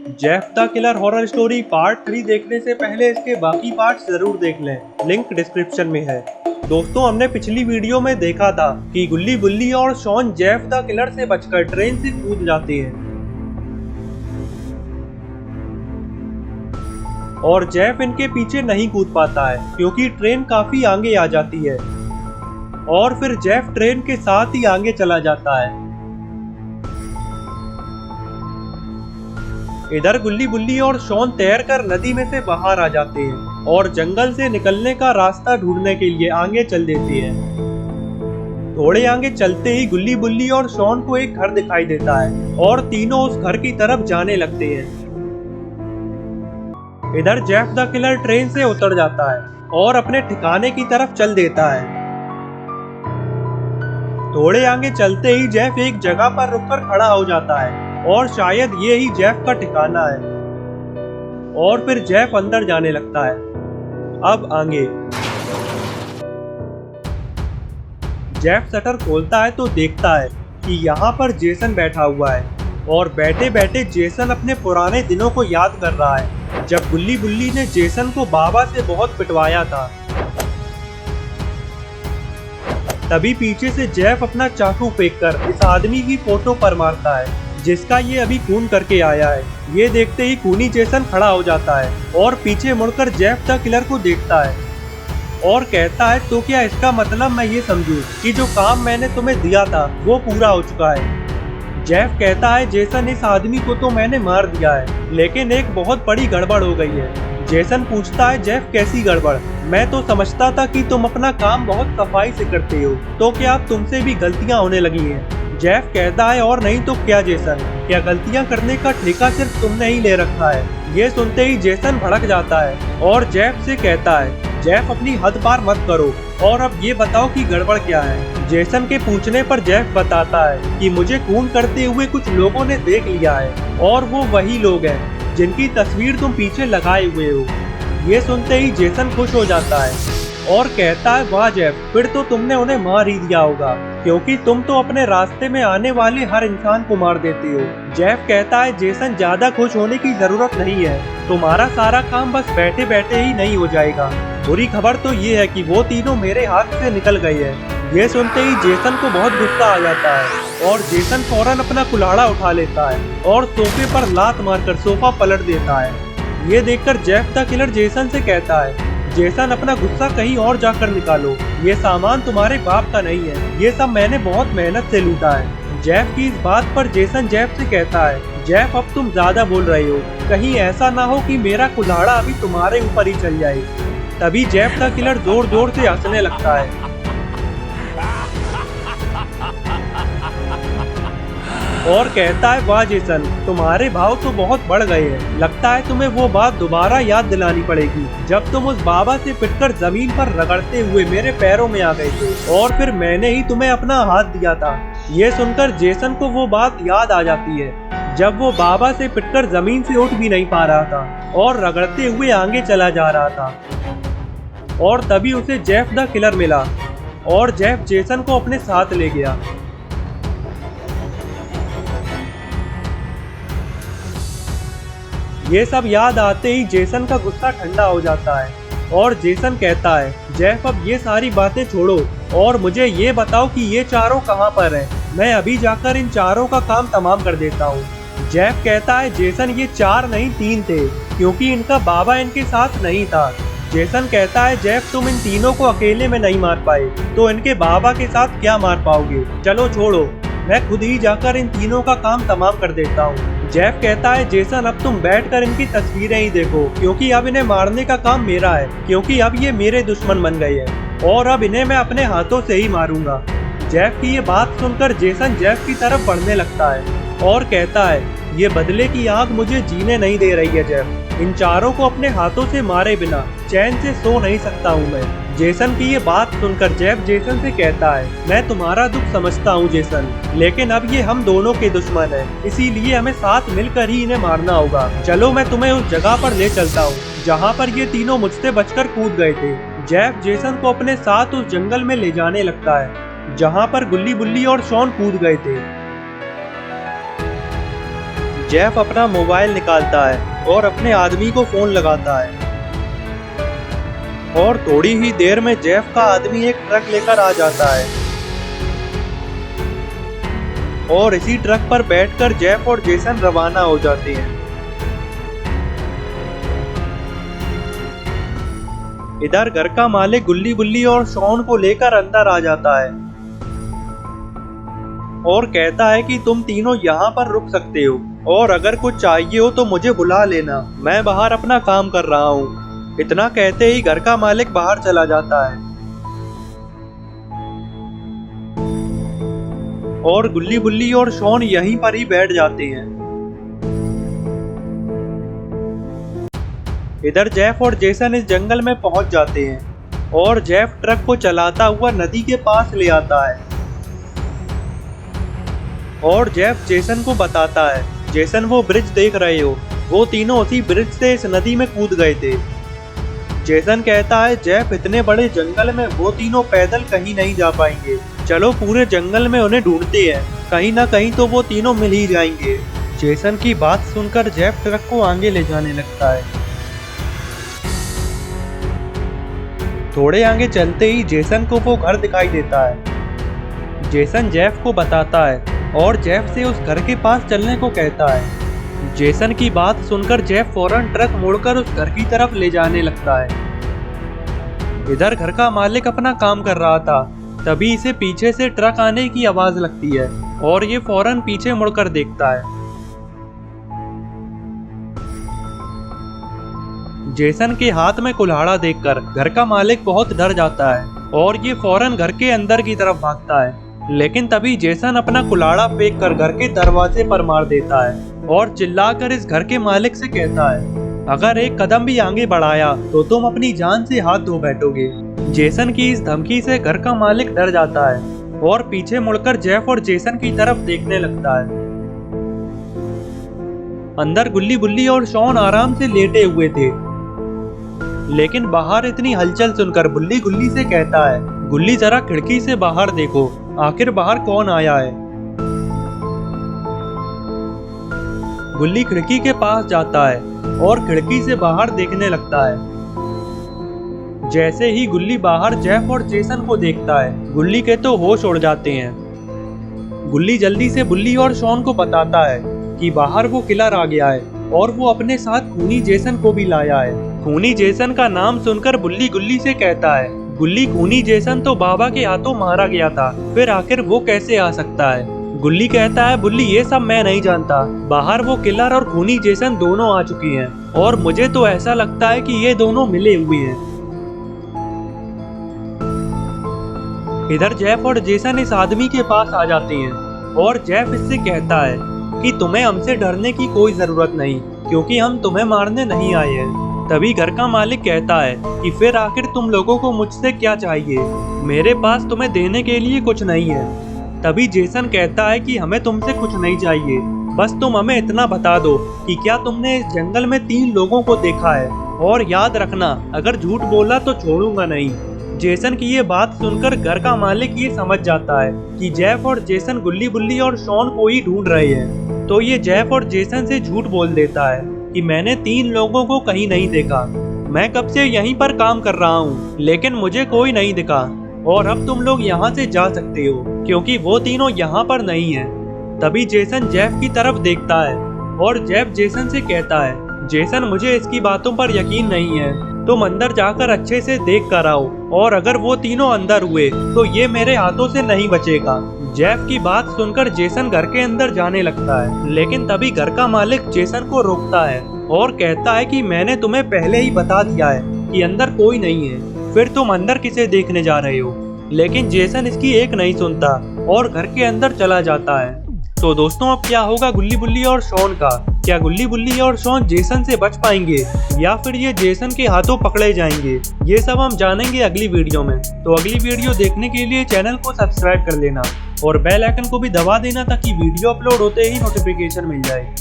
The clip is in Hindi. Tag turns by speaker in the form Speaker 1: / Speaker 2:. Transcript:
Speaker 1: Jeff the killer horror story part 3 देखने से पहले इसके बाकी पार्ट्स जरूर देख लें, लिंक डिस्क्रिप्शन में है। दोस्तों, हमने पिछली वीडियो में देखा था कि गुल्ली बुल्ली और शॉन जेफ द किलर से बचकर ट्रेन से कूद जाते हैं और जेफ इनके पीछे नहीं कूद पाता है क्योंकि ट्रेन काफी आगे आ जाती है और फिर जेफ ट्रेन के साथ ही आगे चला जाता है। इधर गुल्ली बुल्ली और शॉन तैरकर नदी में से बाहर आ जाते हैं और जंगल से निकलने का रास्ता ढूंढने के लिए आगे चल देते हैं। थोड़े आगे चलते ही गुल्ली बुल्ली और शॉन को एक घर दिखाई देता है और तीनों उस घर की तरफ जाने लगते हैं। इधर जेफ द किलर ट्रेन से उतर जाता है और अपने ठिकाने की तरफ चल देता है। थोड़े आगे चलते ही जेफ एक जगह पर रुककर खड़ा हो जाता है और शायद ये ही जेफ का ठिकाना है और फिर जेफ अंदर जाने लगता है। अब आगे जेफ शटर खोलता है तो देखता है कि यहाँ पर जेसन बैठा हुआ है और बैठे बैठे जेसन अपने पुराने दिनों को याद कर रहा है जब गुल्ली बुल्ली ने जेसन को बाबा से बहुत पिटवाया था। तभी पीछे से जेफ अपना चाकू फेंककर इस आदमी की फोटो पर मारता है जिसका ये अभी खून करके आया है। ये देखते ही खूनी जेसन खड़ा हो जाता है और पीछे मुड़कर जेफ द किलर को देखता है और कहता है, तो क्या इसका मतलब मैं ये समझूं कि जो काम मैंने तुम्हें दिया था वो पूरा हो चुका है। जेफ कहता है, जेसन इस आदमी को तो मैंने मार दिया है लेकिन एक बहुत बड़ी गड़बड़ हो गई है। जेसन पूछता है, जेफ कैसी गड़बड़? मैं तो समझता था कि तुम अपना काम बहुत सफाई से करते हो, तो क्या अब तुमसे भी गलतियां होने लगी हैं? जेफ कहता है, और नहीं तो क्या जेसन, क्या गलतियां करने का ठेका सिर्फ तुमने ही ले रखा है? ये सुनते ही जेसन भड़क जाता है और जेफ से कहता है, जेफ अपनी हद पार मत करो और अब ये बताओ कि गड़बड़ क्या है। जेसन के पूछने पर जेफ बताता है कि मुझे खून करते हुए कुछ लोगों ने देख लिया है और वो वही लोग हैं जिनकी तस्वीर तुम पीछे लगाए हुए हो। ये सुनते ही जेसन खुश हो जाता है और कहता है, वाह जेफ, फिर तो तुमने उन्हें मार ही दिया होगा क्योंकि तुम तो अपने रास्ते में आने वाले हर इंसान को मार देते हो। जेफ कहता है, जेसन ज्यादा खुश होने की जरूरत नहीं है, तुम्हारा सारा काम बस बैठे बैठे ही नहीं हो जाएगा। बुरी खबर तो ये है कि वो तीनों मेरे हाथ से निकल गए हैं। ये सुनते ही जेसन को बहुत गुस्सा आ जाता है और जेसन फौरन अपना कुल्हाड़ा उठा लेता है और सोफे पर लात मारकर सोफा पलट देता है। ये देखकर जेफ द किलर जेसन से कहता है, जेसन अपना गुस्सा कहीं और जाकर निकालो, ये सामान तुम्हारे बाप का नहीं है, ये सब मैंने बहुत मेहनत से लूटा है। जेफ की इस बात पर जेसन जेफ से कहता है, जेफ अब तुम ज्यादा बोल रहे हो, कहीं ऐसा ना हो कि मेरा कुल्हाड़ा अभी तुम्हारे ऊपर ही चल जाए। तभी जेफ द किलर जोर जोर से हंसने लगता है और कहता है, वाह जेसन, तुम्हारे भाव तो बहुत बढ़ गए हैं। लगता है तुम्हें वो बात दोबारा याद दिलानी पड़ेगी जब तुम उस बाबा से पिटकर जमीन पर रगड़ते हुए मेरे पैरों में आ गए थे और फिर मैंने ही तुम्हें अपना हाथ दिया था। ये सुनकर जेसन को वो बात याद आ जाती है जब वो बाबा से पिटकर जमीन से उठ भी नहीं पा रहा था और रगड़ते हुए आगे चला जा रहा था। और तभी उसे जेफ द किलर मिला और जेफ जेसन को अपने साथ ले गया। ये सब याद आते ही जेसन का गुस्सा ठंडा हो जाता है और जेसन कहता है, जेफ अब ये सारी बातें छोड़ो और मुझे ये बताओ कि ये चारों कहाँ पर हैं। मैं अभी जाकर इन चारों का काम तमाम कर देता हूँ। जेफ कहता है, जेसन ये 4 नहीं 3 थे क्योंकि इनका बाबा इनके साथ नहीं था। जेसन कहता है, जेफ तुम इन तीनों को अकेले में नहीं मार पाए तो इनके बाबा के साथ क्या मार पाओगे? चलो छोड़ो, मैं खुद ही जाकर इन तीनों का काम तमाम कर देता हूँ। जेफ कहता है, जेसन अब तुम बैठकर इनकी तस्वीरें ही देखो क्योंकि अब इन्हें मारने का काम मेरा है, क्योंकि अब ये मेरे दुश्मन बन गए हैं और अब इन्हें मैं अपने हाथों से ही मारूंगा। जेफ की ये बात सुनकर जेसन जेफ की तरफ बढ़ने लगता है और कहता है, ये बदले की आग मुझे जीने नहीं दे रही है जेफ, इन चारों को अपने हाथों से मारे बिना चैन से सो नहीं सकता हूँ मैं। जेसन की ये बात सुनकर जेफ जेसन से कहता है, मैं तुम्हारा दुख समझता हूँ जेसन, लेकिन अब ये हम दोनों के दुश्मन हैं, इसीलिए हमें साथ मिलकर ही इन्हें मारना होगा। चलो मैं तुम्हें उस जगह पर ले चलता हूँ जहाँ पर ये तीनों मुझसे बचकर कूद गए थे। जेफ जेसन को अपने साथ उस जंगल में ले जाने लगता है जहाँ पर गुल्ली बुल्ली और शॉन कूद गए थे। जेफ अपना मोबाइल निकालता है और अपने आदमी को फोन लगाता है और थोड़ी ही देर में जेफ का आदमी एक ट्रक लेकर आ जाता है और इसी ट्रक पर बैठकर जेफ और जेसन रवाना हो जाते हैं। इधर घर का मालिक गुल्ली बुल्ली और शॉन को लेकर अंदर आ जाता है और कहता है कि तुम तीनों यहाँ पर रुक सकते हो और अगर कुछ चाहिए हो तो मुझे बुला लेना, मैं बाहर अपना काम कर रहा हूँ। इतना कहते ही घर का मालिक बाहर चला जाता है और गुल्ली बुल्ली और शॉन यहीं पर ही बैठ जाते हैं। इधर जेफ और जेसन इस जंगल में पहुंच जाते हैं और जेफ ट्रक को चलाता हुआ नदी के पास ले आता है और जेफ जेसन को बताता है, जेसन वो ब्रिज देख रहे हो, वो तीनों उसी ब्रिज से इस नदी में कूद गए थे। जेसन कहता है, जेफ इतने बड़े जंगल में वो तीनों पैदल कहीं नहीं जा पाएंगे, चलो पूरे जंगल में उन्हें ढूंढते हैं, कहीं ना कहीं तो वो तीनों मिल ही जाएंगे। जेसन की बात सुनकर जेफ ट्रक को आगे ले जाने लगता है। थोड़े आगे चलते ही जेसन को वो घर दिखाई देता है। जेसन जेफ को बताता है और जेफ से उस घर के पास चलने को कहता है। जेसन की बात सुनकर जेफ फौरन ट्रक मोड़कर उस घर की तरफ ले जाने लगता है। इधर घर का मालिक अपना काम कर रहा था, तभी इसे पीछे से ट्रक आने की आवाज लगती है और ये फौरन पीछे मुड़कर देखता है। जेसन के हाथ में कुल्हाड़ा देखकर घर का मालिक बहुत डर जाता है और ये फौरन घर के अंदर की तरफ भागता है, लेकिन तभी जेसन अपना कुल्हाड़ा फेंक कर घर के दरवाजे पर मार देता है और चिल्लाकर इस घर के मालिक से कहता है, अगर एक कदम भी आगे बढ़ाया तो तुम अपनी जान से हाथ धो बैठोगे। जेसन की इस धमकी से घर का मालिक डर जाता है और पीछे मुड़कर जेफ और जेसन की तरफ देखने लगता है। अंदर गुल्ली बुल्ली और शॉन आराम से लेटे हुए थे, लेकिन बाहर इतनी हलचल सुनकर बुल्ली गुल्ली से कहता है, गुल्ली जरा खिड़की से बाहर देखो, आखिर बाहर कौन आया है। गुल्ली खिड़की के पास जाता है और खिड़की से बाहर देखने लगता है। जैसे ही गुल्ली बाहर जेफ और जेसन को देखता है, गुल्ली के तो होश उड़ जाते हैं। गुल्ली जल्दी से बुल्ली और शॉन को बताता है कि बाहर वो किलर आ गया है और वो अपने साथ खूनी जेसन को भी लाया है। खूनी जेसन का नाम सुनकर बुल्ली गुल्ली से कहता है, गुल्ली खूनी जेसन तो बाबा के हाथों मारा गया था, फिर आखिर वो कैसे आ सकता है। गुल्ली कहता है, बुल्ली ये सब मैं नहीं जानता, बाहर वो किलर और खूनी जेसन दोनों आ चुकी हैं और मुझे तो ऐसा लगता है कि ये दोनों मिले हुए हैं। इधर जेफ और जेसन इस आदमी के पास आ जाते हैं और जेफ इससे कहता है कि तुम्हें हमसे डरने की कोई जरूरत नहीं, क्योंकि हम तुम्हें मारने नहीं आए हैं। तभी घर का मालिक कहता है कि फिर आखिर तुम लोगों को मुझसे क्या चाहिए, मेरे पास तुम्हें देने के लिए कुछ नहीं है। तभी जेसन कहता है कि हमें तुमसे कुछ नहीं चाहिए, बस तुम हमें इतना बता दो कि क्या तुमने इस जंगल में 3 लोगों को देखा है, और याद रखना अगर झूठ बोला तो छोड़ूंगा नहीं। जेसन की ये बात सुनकर घर का मालिक ये समझ जाता है कि जेफ और जेसन गुल्ली बुल्ली और शॉन को ही ढूंढ रहे हैं, तो ये जेफ और जेसन से झूठ बोल देता है कि मैंने 3 लोगों को कहीं नहीं देखा, मैं कब से यहीं पर काम कर रहा हूँ, लेकिन मुझे कोई नहीं दिखा और अब तुम लोग यहाँ से जा सकते हो क्योंकि वो तीनों यहाँ पर नहीं है। तभी जेसन जेफ की तरफ देखता है और जेफ जेसन से कहता है, जेसन मुझे इसकी बातों पर यकीन नहीं है, तुम अंदर जाकर अच्छे से देख कर आओ, और अगर वो तीनों अंदर हुए तो ये मेरे हाथों से नहीं बचेगा। जेफ की बात सुनकर जेसन घर के अंदर जाने लगता है, लेकिन तभी घर का मालिक जेसन को रोकता है और कहता है कि मैंने तुम्हें पहले ही बता दिया है कि अंदर कोई नहीं है, फिर तुम अंदर किसे देखने जा रहे हो। लेकिन जेसन इसकी एक नहीं सुनता और घर के अंदर चला जाता है। तो दोस्तों अब क्या होगा गुल्ली बुल्ली और शॉन का? क्या गुल्ली बुल्ली और शॉन जेसन से बच पाएंगे या फिर ये जेसन के हाथों पकड़े जाएंगे? ये सब हम जानेंगे अगली वीडियो में। तो अगली वीडियो देखने के लिए चैनल को सब्सक्राइब कर लेना और बेल आइकन को भी दबा देना ताकि वीडियो अपलोड होते ही नोटिफिकेशन मिल जाए।